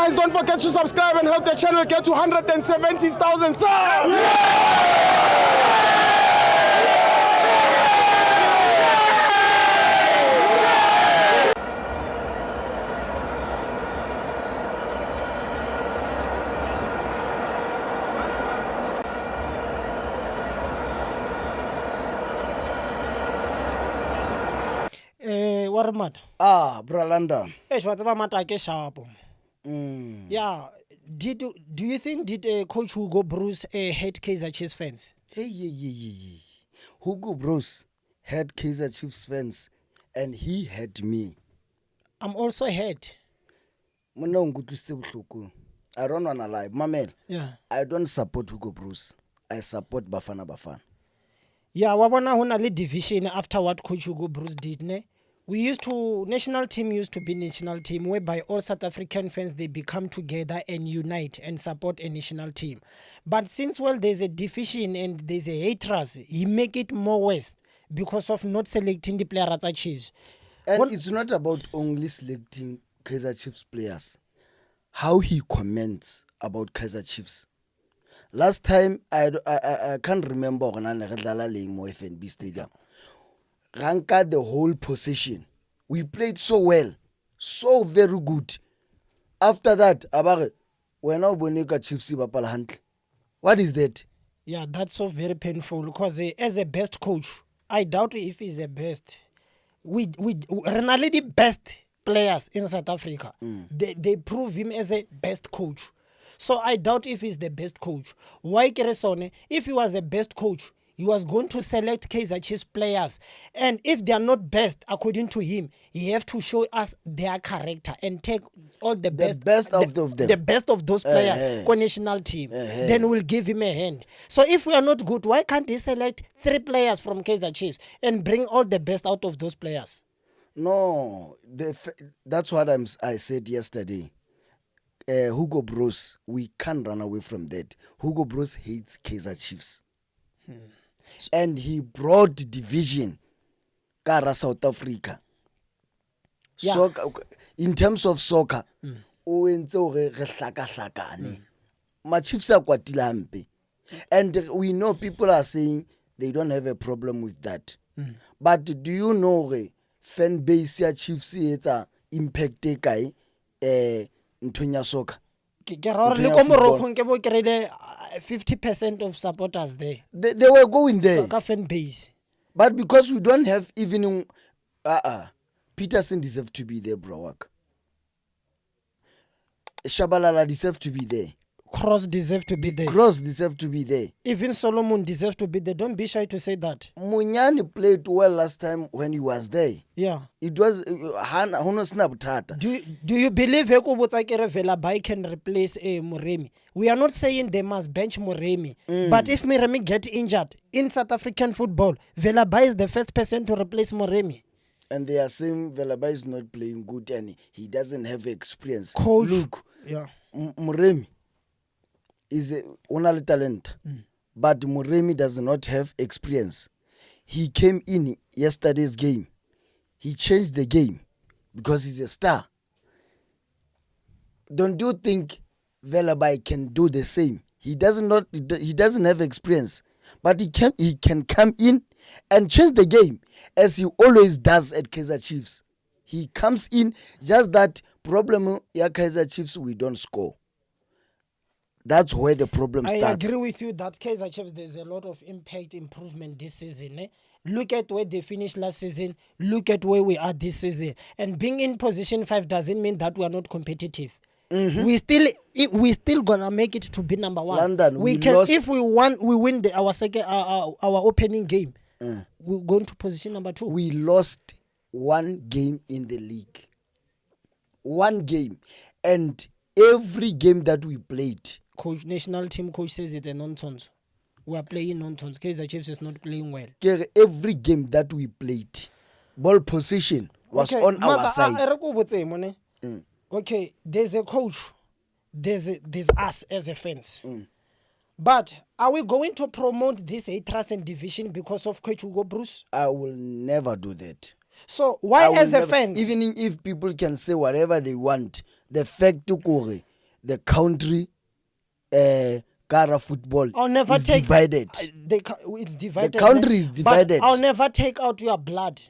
Guys, don't forget to subscribe and help the channel get to 170,000 subs. Warmad. Bro London. What's about Matake Sharp? Yeah. Do you think Coach Hugo Bruce hate Kaizer Chiefs fans? Hey. Hugo Bruce had Kaizer Chiefs fans and he had me. I'm also hate. I don't wanna lie. Mamel. Yeah. I don't support Hugo Bruce. I support Bafana. Yeah, wabona hona division after what Coach Hugo Bruce did, ne? National team used to be national team whereby all South African fans, they become together and unite and support a national team. But since, there's a division and there's a hatred, he make it more worse because of not selecting the players at Chiefs. And it's not about only selecting Kaizer Chiefs players. How he comments about Kaizer Chiefs. Last time, I can't remember when I was playing FNB Stadium. Ranka the whole possession. We played so well. So very good. After that, we're now Bonika Chiefs Bapal Hunt. What is that? Yeah, that's so very painful because as a best coach, I doubt if he's the best. We Renali the best players in South Africa. They prove him as a best coach. So I doubt if he's the best coach. Why Keresone? If he was the best coach, he was going to select Kaizer Chiefs players. And if they are not best, according to him, he have to show us their character and take all the best of them. The best of those players, national team. Then we'll give him a hand. So if we are not good, why can't he select 3 players from Kaizer Chiefs and bring all the best out of those players? No, that's what I said yesterday. Hugo Bruce, we can't run away from that. Hugo Bruce hates Kaizer Chiefs. And he brought division Kara South Africa. Yeah. Soccer, in terms of soccer, my Chiefs are kwatila. And we know people are saying they don't have a problem with that. But do you know fan base ya Chiefs it's a impact kai Ntonya soccer? 50% of supporters there. They were going there. Fan base. But because we don't have even Peterson deserves to be there, bro. Shabalala deserves to be there. Cross deserves to be there. Cross deserves to be there. Even Solomon deserves to be there. Don't be shy to say that. Munyani played well last time when he was there. Yeah. It was Snaptata. Do you believe Velabai can replace Moremi? We are not saying they must bench Moremi. But if Moremi get injured in South African football, Velabai is the first person to replace Moremi. And they are saying Velabai is not playing good and he doesn't have experience. Coach. Look, yeah. Moremi is a talent, but Moremi does not have experience. He came in yesterday's game. He changed the game because he's a star. Don't you think Velabai can do the same? He doesn't have experience, but he can come in and change the game as he always does at Kaizer Chiefs. He comes in, just that problem ya Kaizer Chiefs, we don't score. That's where the problem starts. I agree with you that Kaizer Chiefs, there's a lot of impact improvement this season. Look at where they finished last season. Look at where we are this season. And being in position 5 doesn't mean that we are not competitive. We still gonna make it to be number 1. London, we can lost. If we win our opening game. We're going to position number 2. We lost 1 game in the league. 1 game, and every game that we played. National team coach says it's a nonsense. We are playing nonsense. Kaizer Chiefs is not playing well. Every game that we played, ball position was on our side. Okay, there's a coach. There's us as a fans. But are we going to promote this hatred and division because of Coach Hugo Bruce? I will never do that. So why as a fans? Even if people can say whatever they want, the fact to the country, Kara football I'll never is take divided. It's divided. The country is divided. But I'll never take out your blood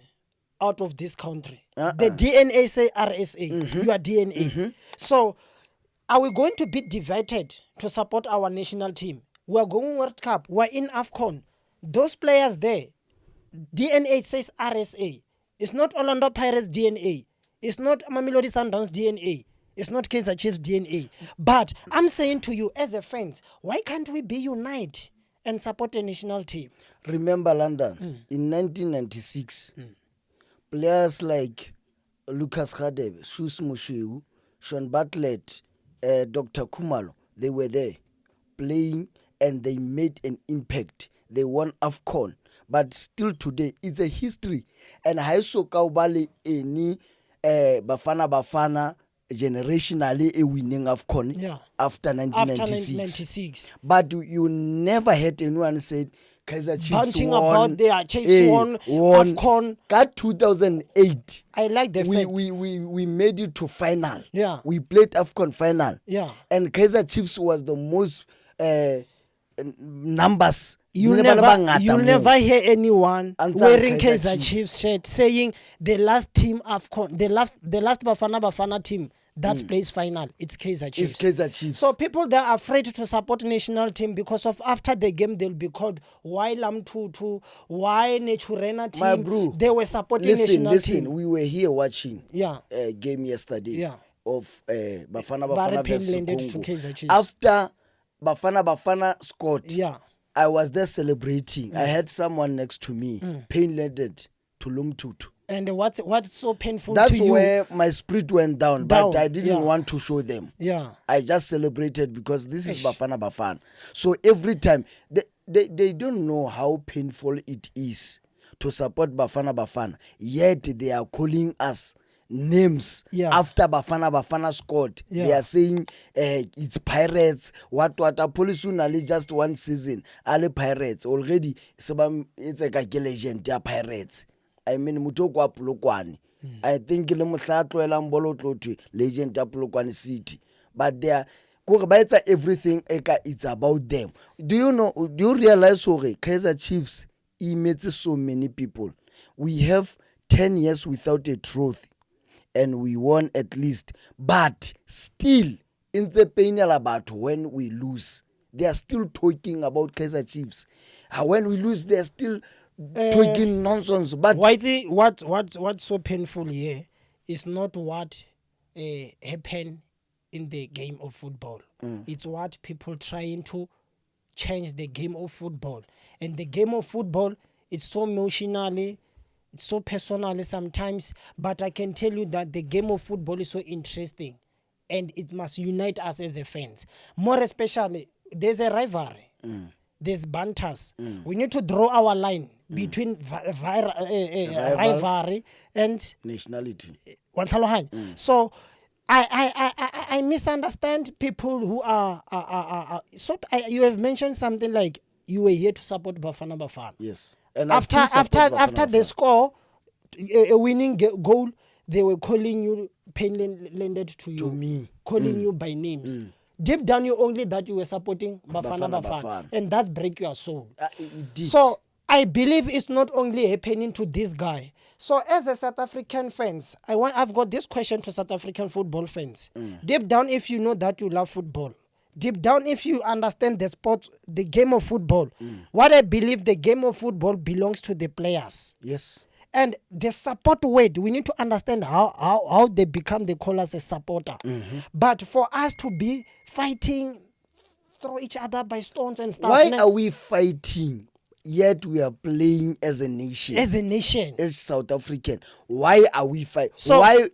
out of this country. The DNA say RSA, your DNA. So, are we going to be divided to support our national team? We're going World Cup. We're in AFCON. Those players there, DNA says RSA. It's not Orlando Pirates DNA. It's not Mamelodi Sundowns DNA. It's not Kaizer Chiefs DNA. But I'm saying to you as a fans, why can't we be united and support a national team? Remember London, in 1996, players like Lucas Radebe, Shus Mushiu, Sean Bartlett, Dr. Kumalo, they were there playing and they made an impact. They won AFCON. But still today, it's a history. And haiso kaubali any Bafana generationally a winning AFCON after 1996. But you never heard anyone say Kaizer Chiefs Bunting won. About their Chiefs won AFCON. That 2008. I like the fact. We made it to final. Yeah. We played AFCON final. Yeah. And Kaizer Chiefs was the most numbers. You'll never hear anyone wearing Kaizer Chiefs Chiefs shirt saying the last team AFCON, the last Bafana team that plays final, it's Kaizer Chiefs. It's Kaizer Chiefs. So people that are afraid to support national team because of after the game they'll be called why Lamtutu, why Naturena team. My bro, they were supporting national team. We were here watching a game yesterday of Bafana versus Congo. After Bafana scored, I was there celebrating. I had someone next to me, pain-laden to Lumtutu. And what's so painful That's to you? That's where my spirit went down, but I didn't want to show them. I just celebrated because this is Bafana. So every time, they don't know how painful it is to support Bafana, yet they are calling us names after Bafana scored. They are saying it's Pirates. What police only just one season. Alle Pirates already. It's like a legend. They are Pirates. I mean, mutoko wa Polokwane. I think le motlatlo ela mbolo tlotwe legend ya Polokwane City. But they are everything it's about them. Do you realize Kaizer Chiefs image so many people? We have 10 years without a trophy. And we won at least. But still, in the pain about when we lose, they are still talking about Kaizer Chiefs. When we lose, they are still talking nonsense. But Whitey, what's so painful here is not what happened in the game of football. It's what people trying to change the game of football. And the game of football, it's so emotionally. It's so personal sometimes, but I can tell you that the game of football is so interesting and it must unite us as a fans. More especially, there's a rivalry. There's banters. We need to draw our line between rivalry and nationality. So I misunderstand people who are so you have mentioned something like you were here to support Bafana. Yes. And after they score a winning goal, they were calling you pain-landed to you. To me. Calling you by names. Deep down, you only that you were supporting Bafana. And that break your soul. So I believe it's not only happening to this guy. So as a South African fans, I've got this question to South African football fans. Deep down, if you know that you love football, deep down, if you understand the sport, the game of football, what I believe the game of football belongs to the players. Yes. And the support word, we need to understand how they become, they call us a supporter. But for us to be fighting, throw each other by stones and stuff. Why are we fighting? Yet we are playing as a nation. As a nation. As South African. Why are we fighting? So why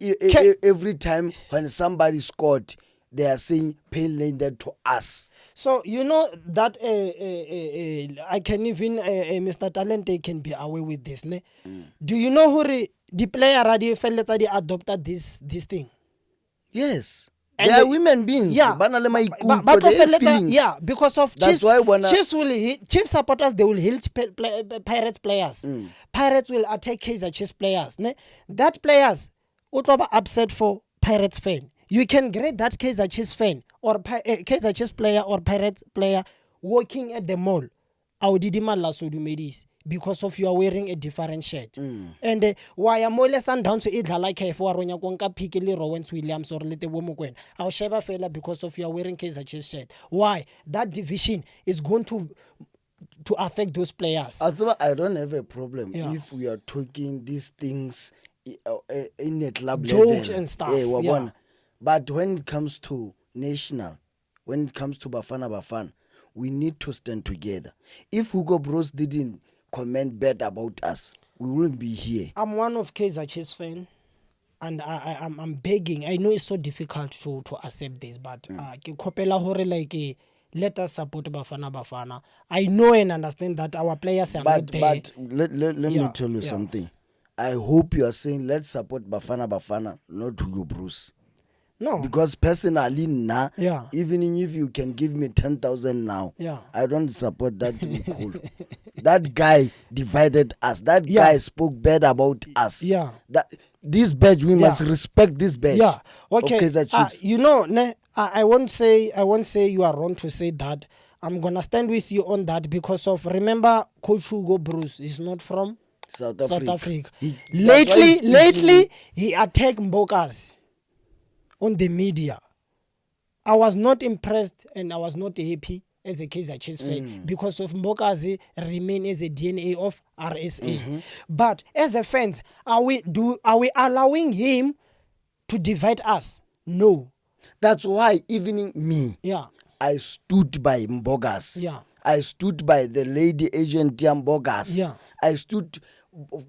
every time when somebody scored, they are saying pain-landed to us? So you know that I can even Mr. Talente can be away with this, ne? Do you know who the player already felt that they adopted this thing? Yes. And they are women beings. Yeah. But because of Chiefs, Chiefs supporters, they will hit Pirates players. Pirates will attack Kaizer Chiefs players. Ne? That players would be upset for Pirates fan. You can grade that Kaizer Chiefs fan or Kaizer Chiefs player or Pirates player walking at the mall. Because of you are wearing a different shirt. And why am I down to it like for Ronya Konka Pikili Rowens Williams or Little Womukwen? I'll shave fella because of you are wearing Kaizer Chiefs shirt. Why? That division is going to affect those players. I don't have a problem if we are talking these things in a club jokes level. And stuff. But when it comes to national, when it comes to Bafana, we need to stand together. If Hugo Bros didn't comment bad about us, we wouldn't be here. I'm one of Kaizer Chiefs fan, and I'm begging. I know it's so difficult to accept this, but let us support Bafana. I know and understand that our players are not there. But let me tell you something. I hope you are saying let's support Bafana, not Hugo Bros. No. Because personally now, even if you can give me 10,000 now, I don't support that. Cool. That guy divided us. That guy spoke bad about us. That this badge, we must respect this badge. Okay. Of Kaizer Chiefs. You know, I won't say you are wrong to say that. I'm gonna stand with you on that because of remember Coach Hugo Bros is not from South Africa. Lately he attacked Mbokas on the media. I was not impressed and I was not happy as a Kaizer Chiefs fan because of Mbokazi remain as a DNA of RSA. But as a fans, are we allowing him to divide us? No. That's why even me, I stood by Mbogas. I stood by the lady agent Mbogas. I stood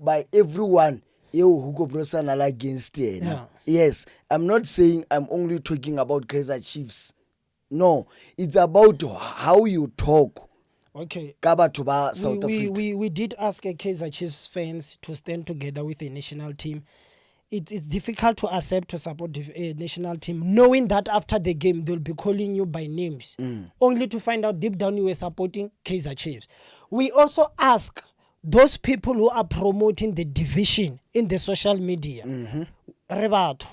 by everyone. Hugo Bros against it. Yes, I'm not saying I'm only talking about Kaizer Chiefs. No, it's about how you talk. Okay. South Africa. We did ask Kaizer Chiefs fans to stand together with the national team. It's difficult to accept to support the national team, knowing that after the game they'll be calling you by names, only to find out deep down you were supporting Kaizer Chiefs. We also ask those people who are promoting the division in the social media, re batho,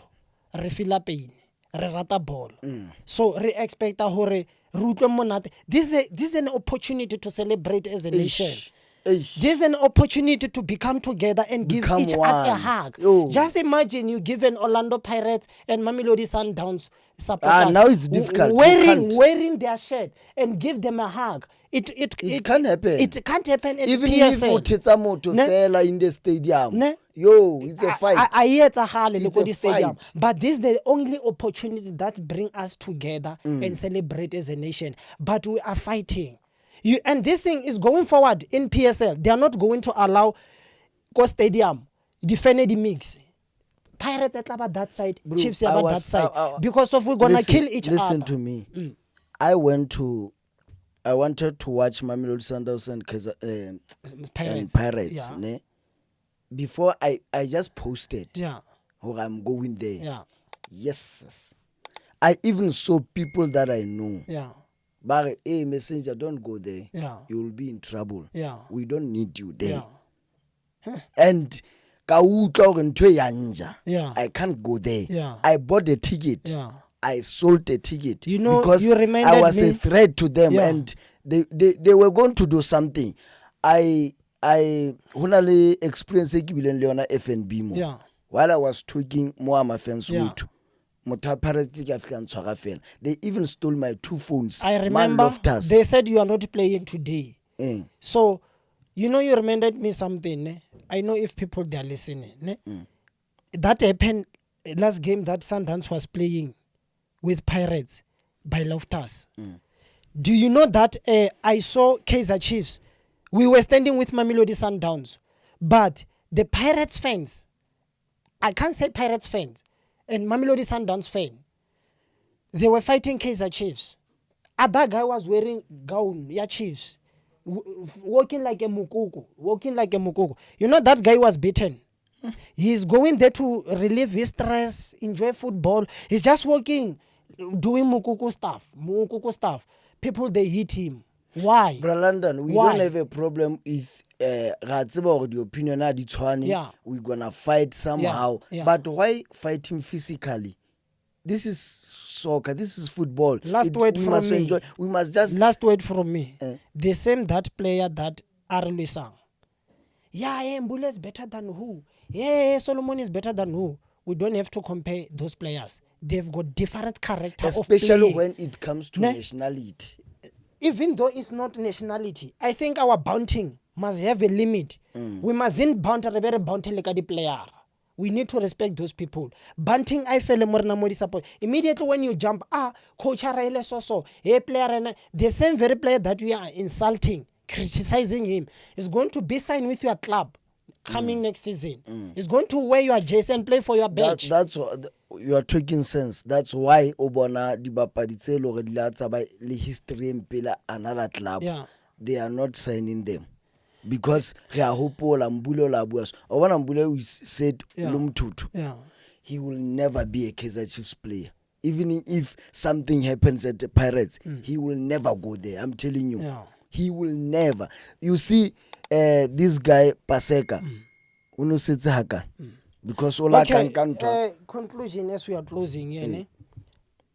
re fila pain, re rata ball. So re expect hore re utlwe monate. This is an opportunity to celebrate as a nation. This is an opportunity to become together and give each other a hug. Just imagine you give an Orlando Pirates and Mamelodi Sundowns supporters now it's difficult. Wearing their shirt and give them a hug. It can't happen. It can't happen at even PSL. If Teta Moto fell in the stadium. It's a fight. It's a stadium. But this is the only opportunity that bring us together and celebrate as a nation. But we are fighting. And this thing is going forward in PSL. They are not going to allow Go Stadium defend the mix. Pirates at about that side, Chiefs about that side. Because of we're gonna kill each other. Listen to me. I wanted to watch Mamelodi Sundowns and Pirates. Ne? Before I just posted. I'm going there. Yes. I even saw people that I know. But hey, messenger, don't go there. You will be in trouble. We don't need you there. And I can't go there. I bought a ticket. I sold a ticket. Because I was a threat to them and they were going to do something. I only experienced Leona FNB more. While I was talking more my friends with. They even stole my 2 phones. I remember they said you are not playing today. So, you reminded me something. I know if people they are listening. That happened last game that Sundowns was playing with Pirates by Loftus. Do you know that I saw Kaizer Chiefs? We were standing with Mamelodi Sundowns. But the Pirates fans, I can't say Pirates fans, and Mamelodi Sundowns fan, they were fighting Kaizer Chiefs. That guy was wearing gown, Chiefs, walking like a mukoko. You know that guy was beaten. He's going there to relieve his stress, enjoy football. He's just walking, doing mukoko stuff. People, they hit him. Why? Bro, London, we don't have a problem with the opinion we're gonna fight somehow. But why fighting physically? this is soccer, this is football. Last word we from must me. enjoy. We must just Last word from me. The same that player that Arlo sang. Yeah, Mbula is better than who? Yeah, Solomon is better than who? We don't have to compare those players. They've got different character, especially of playing. when it comes to nationality. Even though it's not nationality, I think our bunting must have a limit. We mustn't bunt a very bunting like the player. We need to respect those people. Bunting, I feel more na support. Immediately when you jump, coach Araile so, hey player, the same very player that we are insulting, criticizing him, is going to be signed with your club coming next season. He's going to wear your jersey and play for your bench. That's what you are talking sense. That's why Obona Dibapadi tse lo re di la tsa ba le history mpela another club. Yeah. They are not signing them. Because re a hopola Mbule la bua. Obona Mbule said Lumtutu. Yeah. He will never be a Kaizer Chiefs player. Even if something happens at the Pirates, he will never go there. I'm telling you. Yeah. He will never. You see, this guy Paseka, uno setse haka. Because all Okay, can conclusion as we are closing,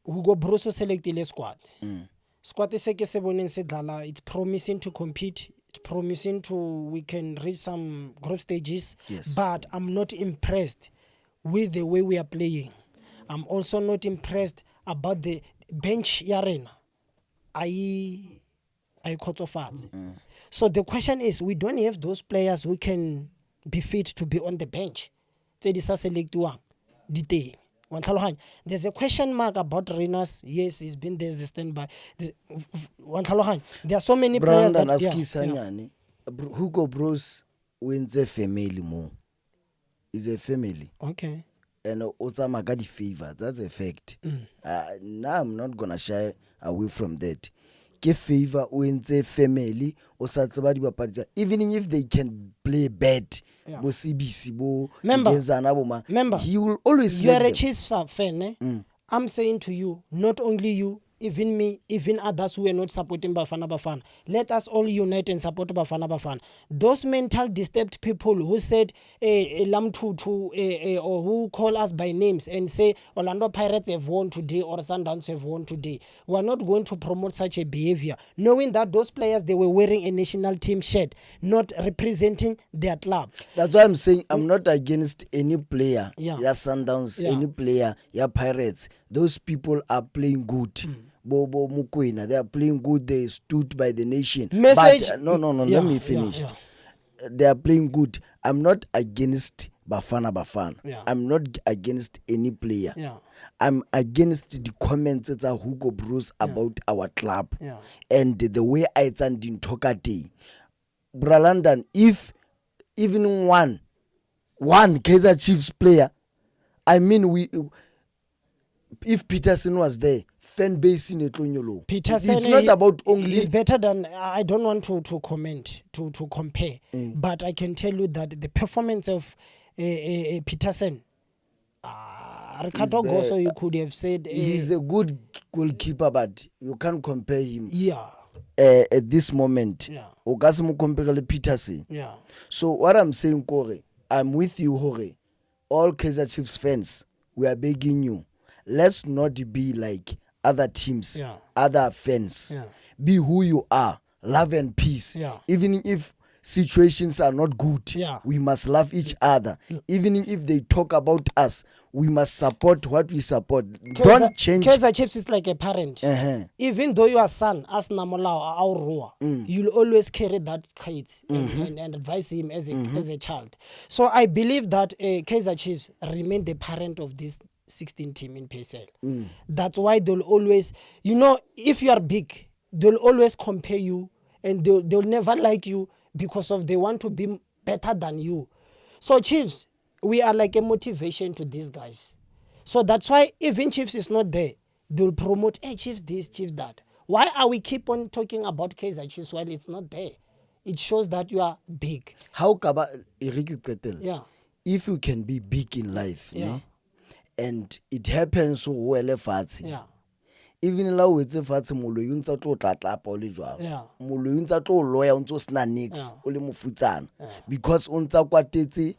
Hugo Broso selected a squad. Squad is se boneng se dlala. It's promising to compete. It's promising we can reach some group stages. Yes. But I'm not impressed with the way we are playing. I'm also not impressed about the bench arena. I khotsofatse. So the question is, we don't have those players who can be fit to be on the bench. Tse di sa selectiwang di teng. Wa tlhaloganya. There's a question mark about Renas. Yes, he's been there as a standby. Wa tlhaloganya. There are so many players Brandon that Askisanyane, Hugo Bros wins a family more. Is a family. Okay. And also Magadi favor. That's a fact. Now I'm not gonna shy away from that. Ke favor wins a family or satsabadi bapadi. Even if they can play bad, bo CBC bo Remember, he will always you are let a them. Chiefs fan. I'm saying to you, not only you, even me, even others who are not supporting Bafana Bafana, let us all unite and support Bafana Bafana. Those mental disturbed people who said Lamtutu or who call us by names and say Orlando Pirates have won today or Sundowns have won today, we are not going to promote such a behavior, knowing that those players, they were wearing a national team shirt, not representing their club. That's why I'm saying I'm not against any player. Yeah. Sundowns, Yeah. any player, Pirates. Those people are playing good. Bobo Mukwena, they are playing good. They stood by the nation. Message. But, no. Yeah, let me finish. yeah. They are playing good. I'm not against Bafana. Yeah. I'm not against any player. Yeah. I'm against the comments that are Hugo Bros about our club. Yeah. And the way I stand in Tokate. Bra London, if even one Kaizer Chiefs player, I mean, if Peterson was there, fan base in Etlonyolo. Peterson, it's not about only. It's better than, I don't want to comment, to compare, but I can tell you that the performance of Peterson, Ricardo Goso, you could have said. He's a good goalkeeper, but you can't compare him. Yeah. At this moment. Yeah. O ka se mo compare le Peterson. Yeah. So what I'm saying, Kore, I'm with you, Hore. All Kaizer Chiefs fans, we are begging you. Let's not be like other teams, other fans. Yeah. Be who you are. Love and peace. Yeah. Even if situations are not good, we must love each other. Even if they talk about us, we must support what we support. Don't change. Kaizer Chiefs is like a parent. Even though your son, as Namolao, our you'll always carry that kid and advise him as a child. So I believe that Kaizer Chiefs remain the parent of this 16 team in PSL. That's why they'll always, if you are big, they'll always compare you and they'll never like you because of they want to be better than you. So Chiefs, we are like a motivation to these guys. So that's why even Chiefs is not there, they'll promote, hey, Chiefs this, Chiefs that. Why are we keep on talking about Kaizer Chiefs while it's not there? It shows that you are big. How kaba Ketel? Yeah. If you can be big in life, and it happens so well fatshe. Yeah. Even la o etse fatshe moloi o ntse tlo tlatlapa o le jwang. Moloi o ntse tlo loya o ntse o sna nix o le mofutsana because o ntse kwatetse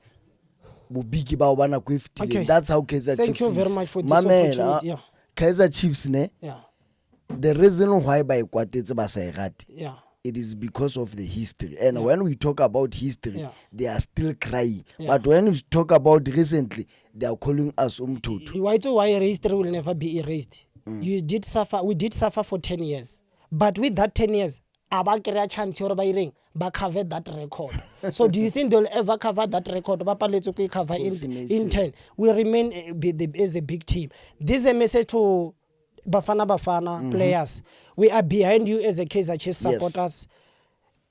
bobiki bao ba nako e fetileng. Okay. That's how Kaizer Thank Chiefs you is. very much for this Mamela, opportunity. Yeah. Kaizer Chiefs ne, Yeah. the reason why ba ikwatetse ba sa e rate, Yeah. it is because of the history. And Yeah. when we talk about history, Yeah. they are still crying. Yeah. But when we talk about recently, they are calling us umtutu. Why to why history will never be erased? You did suffer. We did suffer for 10 years. But with that 10 years, aba kry chance or by ring, but cover that record. So do you think they'll ever cover that record? Papa, let's okay cover in 10. We remain as a big team. This is a message to Bafana players. We are behind you as a Kaizer Chiefs supporters.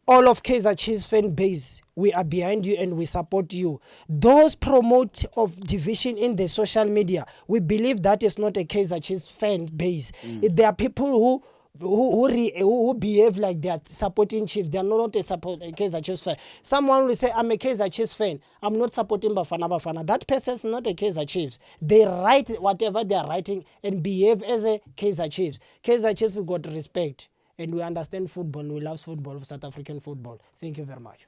All of Kaizer Chiefs fan base, we are behind you and we support you. Those promote of division in the social media, we believe that is not a Kaizer Chiefs fan base. There are people who behave like they are supporting Chiefs. They are not a Kaizer Chiefs fan. Someone will say, I'm a Kaizer Chiefs fan. I'm not supporting Bafana. That person is not a Kaizer Chiefs. They write whatever they are writing and behave as a Kaizer Chiefs. Kaizer Chiefs, we got respect. And we understand football. We love football, South African football. Thank you very much.